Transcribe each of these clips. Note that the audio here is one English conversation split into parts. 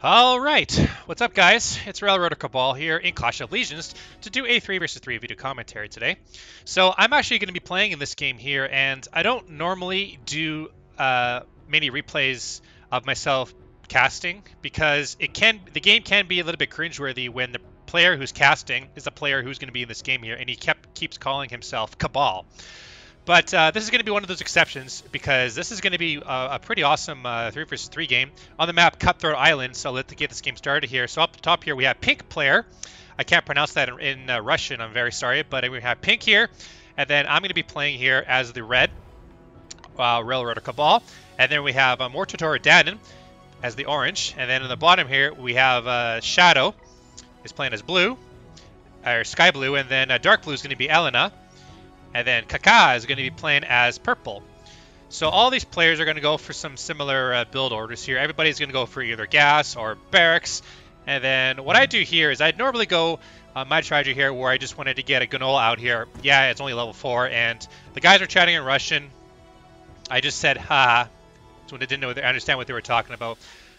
Alright, what's up guys? It's Railroader Cabal here in Clash of Legions to do a 3 vs 3 video commentary today. So I'm actually going to be playing in this game here, and I don't normally do many replays of myself casting because the game can be a little bit cringeworthy when the player who's casting is a player who's going to be in this game here, and he keeps calling himself Cabal. But this is going to be one of those exceptions because this is going to be a pretty awesome 3 vs 3 game on the map Cutthroat Island. So let's get this game started here. So up the top here we have Pink player. I can't pronounce that in Russian, I'm very sorry. But we have Pink here. And then I'm going to be playing here as the red Railroader Cabal. And then we have MortadoDanan as the orange. And then on the bottom here we have Shadow is playing as blue, or sky blue. And then dark blue is going to be Elena. And then Kaca is going to be playing as purple. So all these players are going to go for some similar build orders here. Everybody's going to go for either gas or barracks. And then what I do here is I'd normally go my strategy here where I just wanted to get a Gnoll out here. Yeah, it's only level 4. And the guys are chatting in Russian. I just said, ha. So I didn't understand what they were talking about.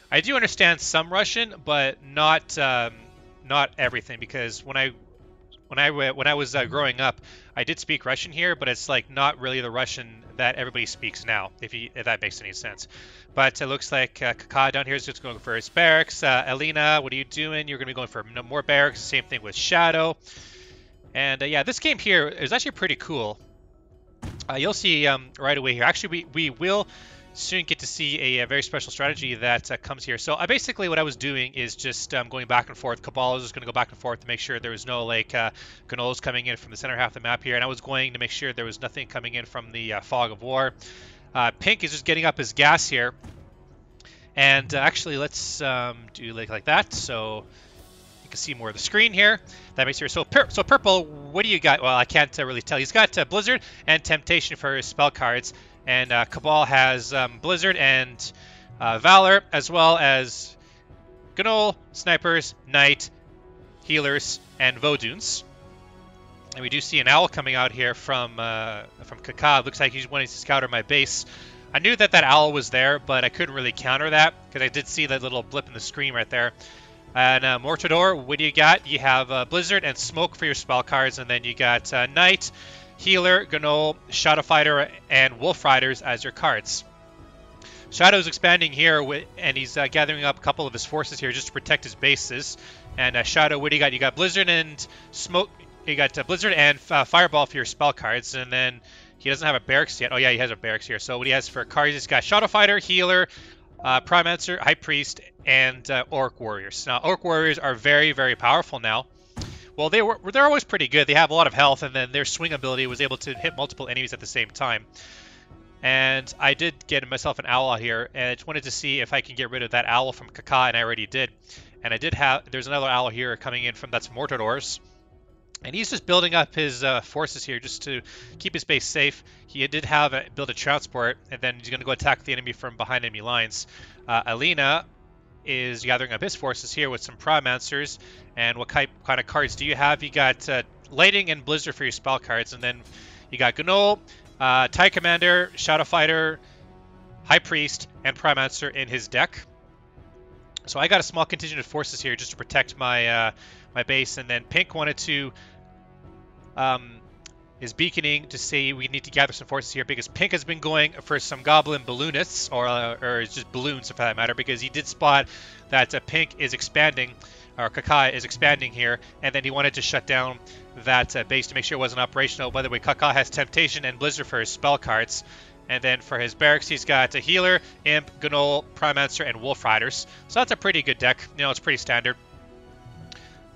I do understand some Russian, but not everything. Because when I was growing up, I did speak Russian here, but it's like not really the Russian that everybody speaks now, if that makes any sense. But it looks like Kaca down here is just going for his barracks. Elena, what are you doing? You're going to be going for more barracks. Same thing with Shadow. And yeah, this game here is actually pretty cool. You'll see right away here. Actually, we will soon get to see a very special strategy that comes here. So basically what I was doing is just going back and forth. Cabal was just going to go back and forth to make sure there was no like Gnolls coming in from the center half of the map here, and I was going to make sure there was nothing coming in from the fog of war. Pink is just getting up his gas here, and actually let's do like that so you can see more of the screen here. That makes it so purple. What do you got? Well, I can't really tell. He's got Blizzard and Temptation for his spell cards. And Cabal has Blizzard and Valor, as well as Gnoll, Snipers, Knight, Healers, and Voduns. And we do see an owl coming out here from Kaca. Looks like he's wanting to scout my base. I knew that owl was there, but I couldn't really counter that because I did see that little blip in the screen right there. And Mortador, what do you got? You have Blizzard and Smoke for your spell cards, and then you got Knight, Healer, Gnoll, Shadow Fighter, and Wolf Riders as your cards. Shadow's expanding here, and he's gathering up a couple of his forces here just to protect his bases. And Shadow, what do you got? You got Blizzard and Smoke. You got Blizzard and Fireball for your spell cards, and then he doesn't have a barracks yet. Oh yeah, he has a barracks here. So what he has for cards, he's got Shadow Fighter, Healer, Primancer, High Priest, and Orc Warriors. Now, Orc Warriors are very, very powerful now. Well, they're always pretty good. They have a lot of health, and then their swing ability was able to hit multiple enemies at the same time. And I did get myself an owl out here, and I just wanted to see if I can get rid of that owl from Kaca, and I already did. And I did have, there's another owl here coming in from, that's Mortador's. And he's just building up his forces here just to keep his base safe. He did have build a transport, and then he's going to go attack the enemy from behind enemy lines. Elena is gathering up his forces here with some Primancers. And what kind of cards do you have? You got Lighting and Blizzard for your spell cards, and then you got Gnoll, TIE Commander, Shadow Fighter, High Priest, and Primancer in his deck. So I got a small contingent of forces here just to protect my my base, and then Pink wanted to is beaconing to say we need to gather some forces here because Pink has been going for some Goblin Balloonists, or just balloons for that matter, because he did spot that Pink is expanding, or Kaca is expanding here, and then he wanted to shut down that base to make sure it wasn't operational. By the way, Kaca has Temptation and Blizzard for his spell cards, and then for his barracks he's got a Healer, Imp, Gnoll, Primancer, and Wolf Riders. So that's a pretty good deck. You know, it's pretty standard.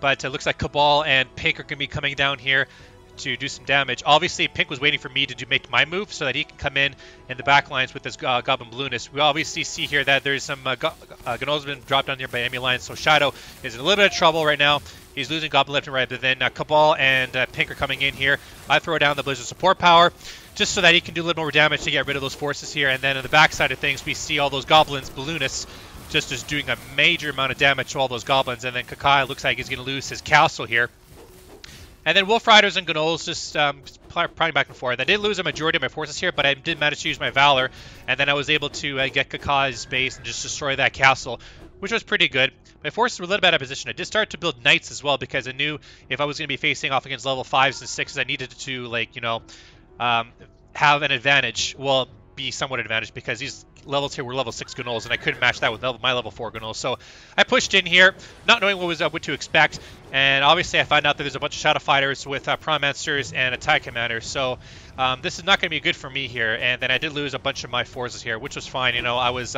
But it looks like Cabal and Pink are going to be coming down here to do some damage. Obviously, Pink was waiting for me to make my move so that he can come in the back lines with his Goblin Balloonist. We obviously see here that there's some Gnolls been dropped down here by enemy lines, so Shadow is in a little bit of trouble right now. He's losing Goblin left and right, but then Cabal and Pink are coming in here. I throw down the Blizzard support power just so that he can do a little more damage to get rid of those forces here. And then on the back side of things, we see all those Goblins, Balloonists, just doing a major amount of damage to all those Goblins. And then Kaca looks like he's going to lose his castle here. And then Wolf Riders and Gnolls just prying back and forth. I did lose a majority of my forces here, but I did manage to use my Valor, and then I was able to get Kaca's base and just destroy that castle which was pretty good. My forces were a little bit out of position. I did start to build knights as well because I knew if I was going to be facing off against level 5s and 6s, I needed to, like, have an advantage. Well, be somewhat advantage because these levels here were level 6 gnolls, and I couldn't match that with my level 4 gnolls. So I pushed in here, not knowing what to expect, and obviously I found out that there's a bunch of shadow fighters with Promancers and a TIE commander. So this is not going to be good for me here, and then I did lose a bunch of my forces here, which was fine. I was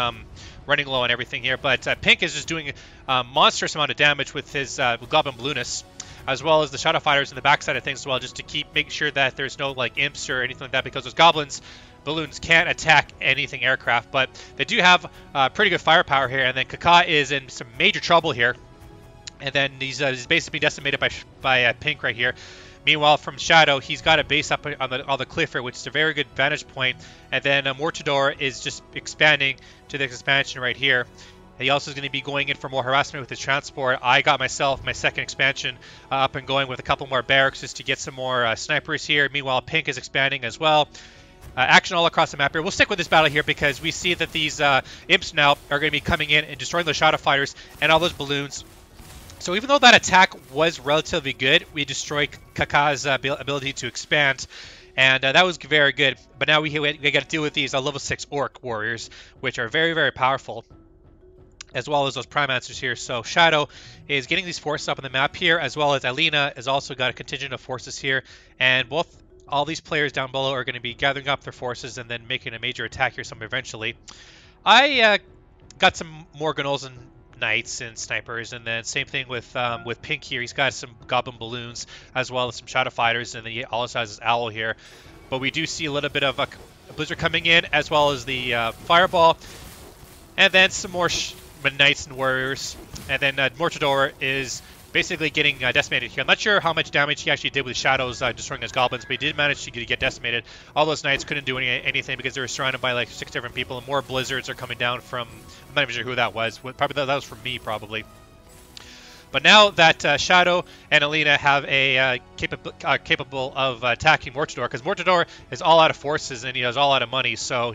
running low on everything here, but Pink is just doing a monstrous amount of damage with his Goblin Balloonists, as well as the shadow fighters in the backside of things as well, just to make sure that there's no like imps or anything like that, because those goblins balloons can't attack anything aircraft, but they do have pretty good firepower here. And then Kaca is in some major trouble here, and then he's basically decimated by Pink right here. Meanwhile, from Shadow, he's got a base up on the cliff here, which is a very good vantage point. And then Mortador is just expanding to this expansion right here. He also is going to be going in for more harassment with his transport. I got myself my second expansion up and going with a couple more barracks just to get some more snipers here. Meanwhile, Pink is expanding as well. Action all across the map here. We'll stick with this battle here because we see that these imps now are going to be coming in and destroying those shadow fighters and all those balloons. So even though that attack was relatively good, we destroyed Kaca's ability to expand, and that was very good. But now we got to deal with these level 6 orc warriors, which are very, very powerful, as well as those Promancers here. So Shadow is getting these forces up on the map here, as well as Elena has also got a contingent of forces here, and all these players down below are going to be gathering up their forces and then making a major attack here eventually. I got some more gnolls and knights and snipers, and then same thing with Pink here. He's got some goblin balloons as well as some shadow fighters, and then he also has his owl here. But we do see a little bit of a blizzard coming in, as well as the fireball, and then some more knights and warriors, and then Mortador is basically getting decimated here. I'm not sure how much damage he actually did with shadows destroying his goblins, but he did manage to get decimated. All those knights couldn't do anything because they were surrounded by like 6 different people, and more blizzards are coming down from, I'm not even sure who that was. Probably that was from me, probably. But now that Shadow and Elena have a capable of attacking Mortador, because Mortador is all out of forces and he has all out of money, so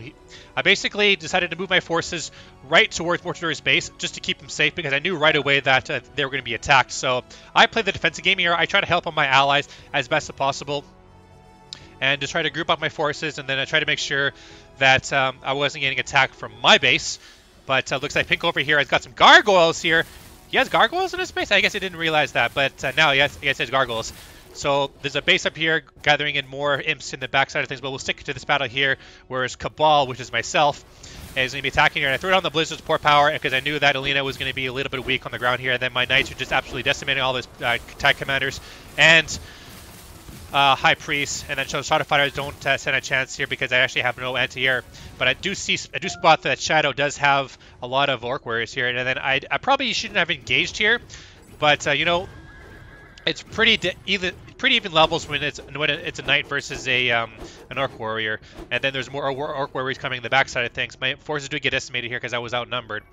I basically decided to move my forces right towards Mortador's base just to keep him safe, because I knew right away that they were going to be attacked. So I played the defensive game here. I try to help on my allies as best as possible, and just try to group up my forces, and then I try to make sure that I wasn't getting attacked from my base. But looks like Pink over here has got some gargoyles here. He has gargoyles in his base? I guess I didn't realize that, but now he has gargoyles. So there's a base up here gathering in more imps in the backside of things, but we'll stick to this battle here, whereas Cabal, which is myself, is going to be attacking here. And I threw down the blizzard support power because I knew that Elena was going to be a little bit weak on the ground here, and then my knights are just absolutely decimating all those TIE commanders and High Priest, and then Shadow Fighters don't stand a chance here because I actually have no anti-air. But I do spot that Shadow does have a lot of orc warriors here, and then I probably shouldn't have engaged here, but it's pretty even levels when it's a knight versus an orc warrior, and then there's more orc warriors coming in the backside of things. My forces do get decimated here because I was outnumbered.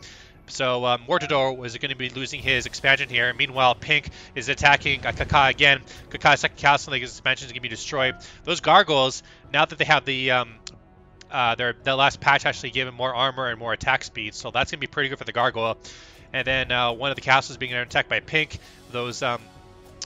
So Mortador was going to be losing his expansion here. Meanwhile, Pink is attacking Kaca again. Kaca's second castle, his expansion is going to be destroyed. Those gargoyles, now that they have the last patch actually gave him more armor and more attack speed, so that's going to be pretty good for the gargoyle. And then one of the castles being attacked by Pink. Those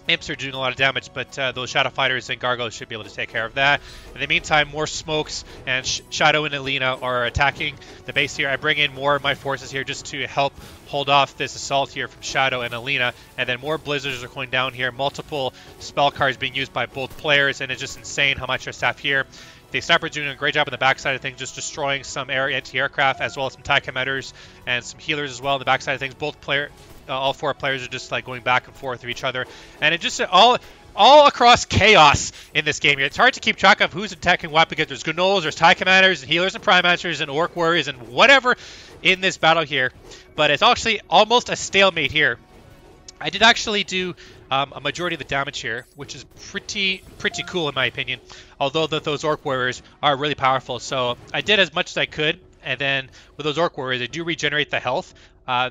imps are doing a lot of damage, but those shadow fighters and gargoyles should be able to take care of that. In the meantime, more smokes and Shadow and Elena are attacking the base here. I bring in more of my forces here just to help hold off this assault here from Shadow and Elena, and then more blizzards are going down here. Multiple spell cards being used by both players, and it's just insane how much I staff here. The snipers doing a great job on the backside of things, just destroying some anti-aircraft, as well as some TIE commanders and some healers as well on the backside of things. All 4 players are just like going back and forth with each other, and it just all across chaos in this game here. It's hard to keep track of who's attacking what because there's gnolls, there's TIE commanders, and healers and Promancers and orc warriors and whatever in this battle here. But it's actually almost a stalemate here. I did actually do a majority of the damage here, which is pretty cool in my opinion. Although those orc warriors are really powerful, so I did as much as I could. And then with those orc warriors, they do regenerate the health.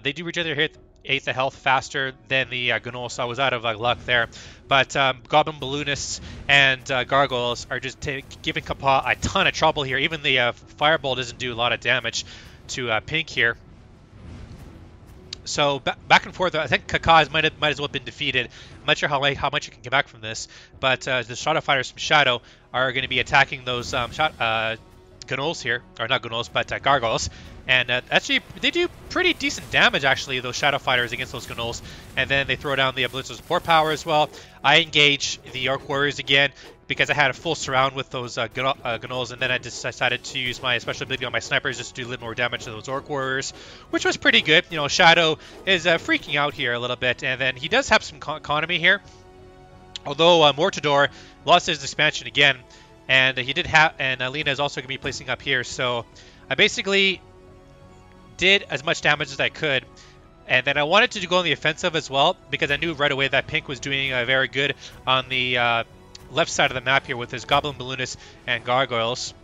They do regenerate the health faster than the gnoll, so I was out of luck there. But goblin balloonists and gargoyles are just giving Kaca a ton of trouble here. Even the fireball doesn't do a lot of damage to Pink here. So back and forth, I think Kaca might as well have been defeated. I'm not sure how much you can get back from this, but the Shadow Fighters from Shadow are going to be attacking those gnolls here, or not gnolls, but gargoyles. And actually, they do pretty decent damage, actually, those Shadow Fighters against those gnolls. And then they throw down the Blizzard support power as well. I engage the Orc Warriors again because I had a full surround with those gnolls, and then I just decided to use my special ability on my snipers just to do a little more damage to those Orc Warriors, which was pretty good. You know, Shadow is freaking out here a little bit, and then he does have some economy here. Although Mortador lost his expansion again, and he did have, and Elena is also going to be placing up here, so I basically did as much damage as I could. And then I wanted to go on the offensive as well, because I knew right away that Pink was doing very good on the left side of the map here with his Goblin Balloonists and Gargoyles.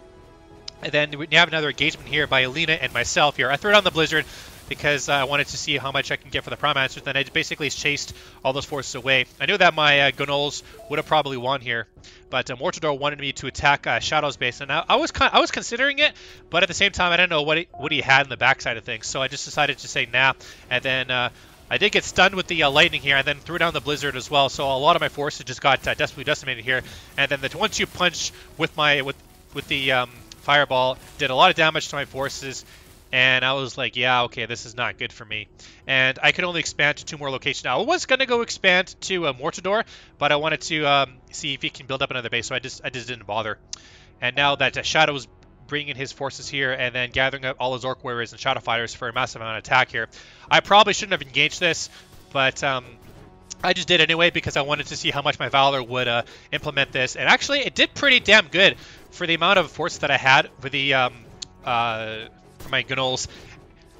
And then we have another engagement here by Elena and myself here. I threw down the Blizzard because I wanted to see how much I can get for the Prime Answers. Then I basically chased all those forces away. I knew that my gnolls would have probably won here, but Mortador wanted me to attack Shadow's base, and I was considering it, but at the same time I didn't know what he had in the backside of things, so I just decided to say nah. And then I did get stunned with the lightning here, and then threw down the Blizzard as well. So a lot of my forces just got desperately decimated here. And then the 1-2 punch with the fireball did a lot of damage to my forces. And I was like, yeah, okay, this is not good for me. And I could only expand to 2 more locations. Now, I was going to go expand to Mortador, but I wanted to see if he can build up another base, so I just didn't bother. And now that Shadow's bringing in his forces here and then gathering up all his Orc Warriors and Shadow Fighters for a massive amount of attack here, I probably shouldn't have engaged this, but I just did anyway because I wanted to see how much my Valor would implement this. And actually, it did pretty damn good for the amount of force that I had for the for my gnolls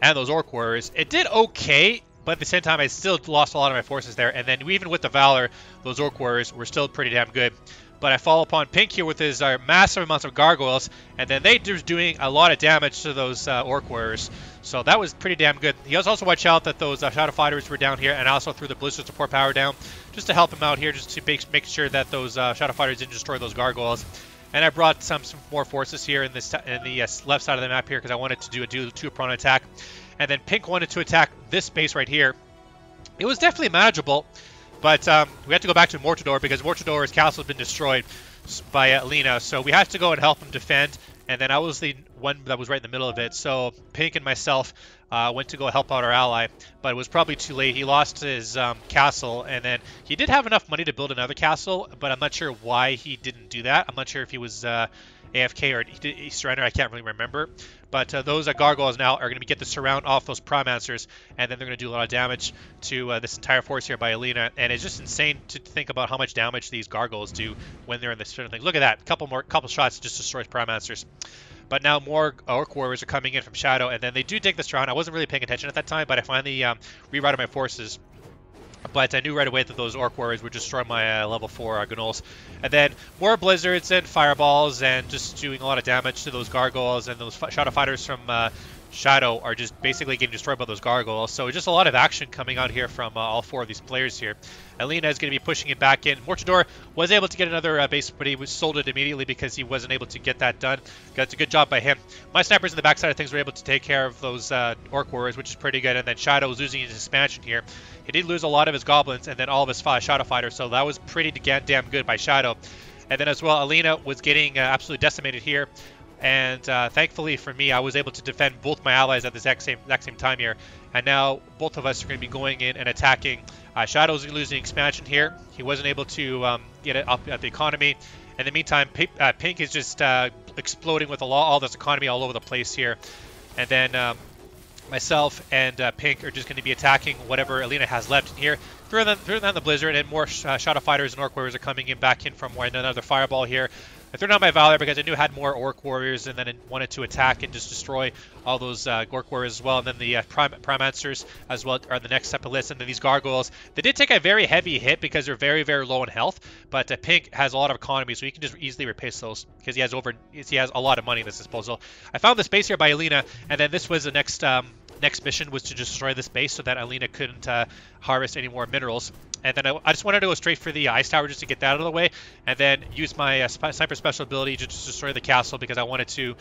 and those Orc Warriors. It did okay, but at the same time I still lost a lot of my forces there, and then even with the Valor, those Orc Warriors were still pretty damn good. But I fall upon Pink here with his massive amounts of Gargoyles, and then they just doing a lot of damage to those Orc Warriors. So that was pretty damn good. He also watch out that those Shadow Fighters were down here, and I also threw the Blizzard support power down just to help him out here, just to make sure that those Shadow Fighters didn't destroy those Gargoyles. And I brought some more forces here in the left side of the map here because I wanted to do a 2-pronged attack. And then Pink wanted to attack this base right here. It was definitely manageable, but we had to go back to Mortador because Mortador's castle had been destroyed by Elena. So we had to go and help him defend. And then I was the one that was right in the middle of it. So Pink and myself went to go help out our ally, but it was probably too late. He lost his castle, and then he did have enough money to build another castle, but I'm not sure why he didn't do that. I'm not sure if he was AFK or he surrendered. I can't really remember. But those Gargoyles now are going to get the surround off those Prime Answers, and then they're going to do a lot of damage to this entire force here by Elena. And it's just insane to think about how much damage these Gargoyles do when they're in this certain thing. Look at that. Couple shots just destroys Prime Answers. But now more Orc Warriors are coming in from Shadow, and then they do take this round. I wasn't really paying attention at that time, but I finally rerouted my forces. But I knew right away that those Orc Warriors would destroy my level 4 gnolls. And then more Blizzards and Fireballs and just doing a lot of damage to those Gargoyles, and those Shadow Fighters from Shadow are just basically getting destroyed by those Gargoyles. So just a lot of action coming out here from all 4 of these players here. Elena is going to be pushing it back in. Mortador was able to get another base, but he sold it immediately because he wasn't able to get that done. That's a good job by him. My snipers in the backside of things were able to take care of those Orc Warriors, which is pretty good. And then Shadow was losing his expansion here. He did lose a lot of his Goblins and then all of his Shadow Fighters, so that was pretty damn good by Shadow. And then as well, Elena was getting absolutely decimated here. And thankfully for me, I was able to defend both my allies at the exact same time here. And now both of us are going to be going in and attacking. Shadow's losing expansion here. He wasn't able to get it up at the economy. In the meantime, Pink is just exploding with all this economy all over the place here. And then myself and Pink are just going to be attacking whatever Elena has left in here. Through down the Blizzard, and more Shadow Fighters and Orc Warriors are coming in back in from another Fireball here. I threw down my Valor because I knew I had more Orc Warriors, and then I wanted to attack and just destroy all those Orc Warriors as well. And then the Prime Answers as well are the next step of the list. And then these Gargoyles, they did take a very heavy hit because they're very, very low in health. But Pink has a lot of economy, so he can just easily replace those because he has a lot of money at his disposal. I found this base here by Elena, and then this was the next mission was to destroy this base so that Elena couldn't harvest any more minerals. And then I just wanted to go straight for the Ice Tower just to get that out of the way, and then use my Sniper special ability to just destroy the castle because I wanted to,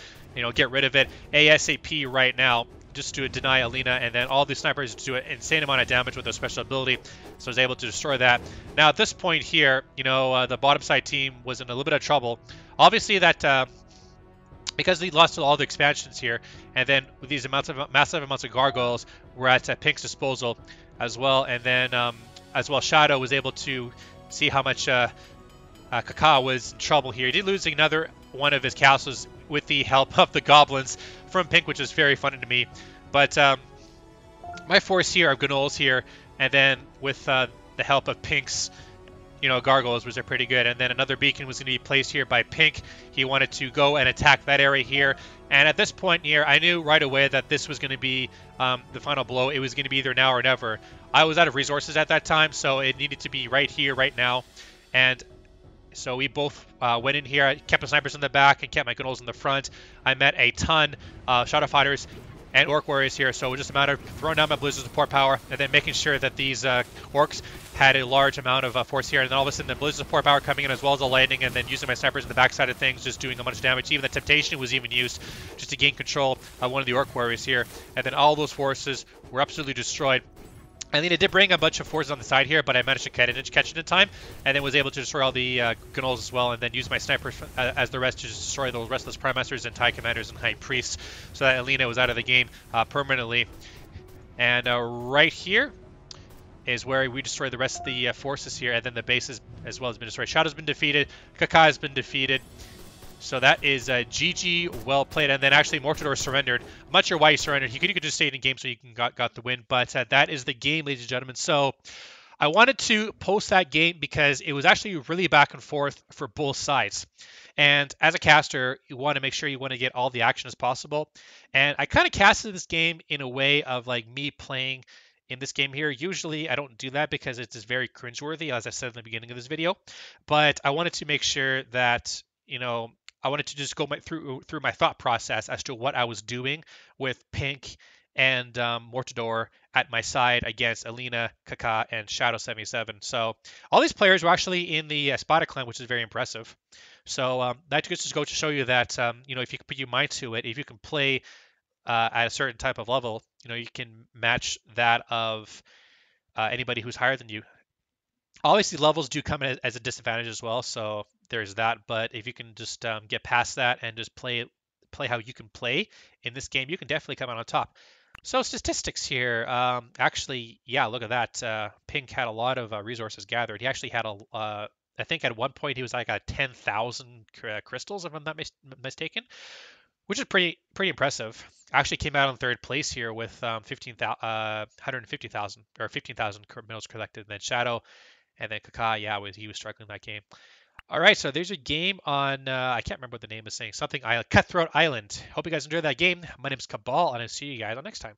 get rid of it ASAP right now. just to deny Elena, and then all the snipers do an insane amount of damage with their special ability, so I was able to destroy that. Now at this point here, the bottom side team was in a little bit of trouble. Obviously that because we lost all the expansions here, and then with these massive amounts of gargoyles, we're at Pink's disposal as well, and then as well Shadow was able to see how much Kaca was in trouble here. He did lose another one of his castles with the help of the goblins from Pink, which is very funny to me. But my force here of gnolls here, and then with the help of Pink's gargoyles, was pretty good. And then another beacon was going to be placed here by Pink. He wanted to go and attack that area here. And at this point here, I knew right away that this was going to be the final blow. It was going to be either now or never. I was out of resources at that time, so it needed to be right here, right now. And so we both went in here. I kept the snipers in the back and kept my gnolls in the front. I met a ton of shadow fighters and orc warriors here, so it was just a matter of throwing down my blizzard support power and then making sure that these orcs had a large amount of force here, and then all of a sudden the blizzard support power coming in as well as the lightning, and then using my snipers in the backside of things, just doing a bunch of damage. Even the temptation was even used just to gain control of one of the orc warriors here, and then all those forces were absolutely destroyed. I mean, it did bring a bunch of forces on the side here, but I managed to catch it in time, and then was able to destroy all the gnolls as well, and then use my snipers as the rest to just destroy those restless prime masters and tie commanders and high priests, so that Elena was out of the game permanently. And right here is where we destroy the rest of the forces here, and then the base as well has been destroyed. Shadow's been defeated, Kaca has been defeated. So that is GG, well played. And then actually Mortador surrendered. I'm not sure why he surrendered. He could just stay in game so he got the win. But that is the game, ladies and gentlemen. So I wanted to post that game because it was actually really back and forth for both sides. And as a caster, you want to make sure you want to get all the action as possible. And I kind of casted this game in a way of like me playing in this game here. Usually I don't do that because it's just very cringeworthy, as I said in the beginning of this video. But I wanted to make sure that, I wanted to just go through my thought process as to what I was doing with Pink and Mortador at my side against Elena, Kaca, and Shadow 77. So all these players were actually in the Spada clan, which is very impressive. So that just goes to show you that if you can put your mind to it, if you can play at a certain type of level, you can match that of anybody who's higher than you. Obviously, levels do come in as a disadvantage as well, so there's that. But if you can just get past that and just play how you can play in this game, you can definitely come out on top. So statistics here. Actually, yeah, look at that. Pink had a lot of resources gathered. He actually had I think at one point he was like at 10,000 crystals, if I'm not mistaken, which is pretty impressive. Actually came out in third place here with 150,000 or 15,000 minerals collected. And then Shadow and then Kaca, yeah, he was struggling that game. All right, so there's a game on, I can't remember what the name is saying, something Island, Cutthroat Island. Hope you guys enjoyed that game. My name's Cabal, and I'll see you guys on next time.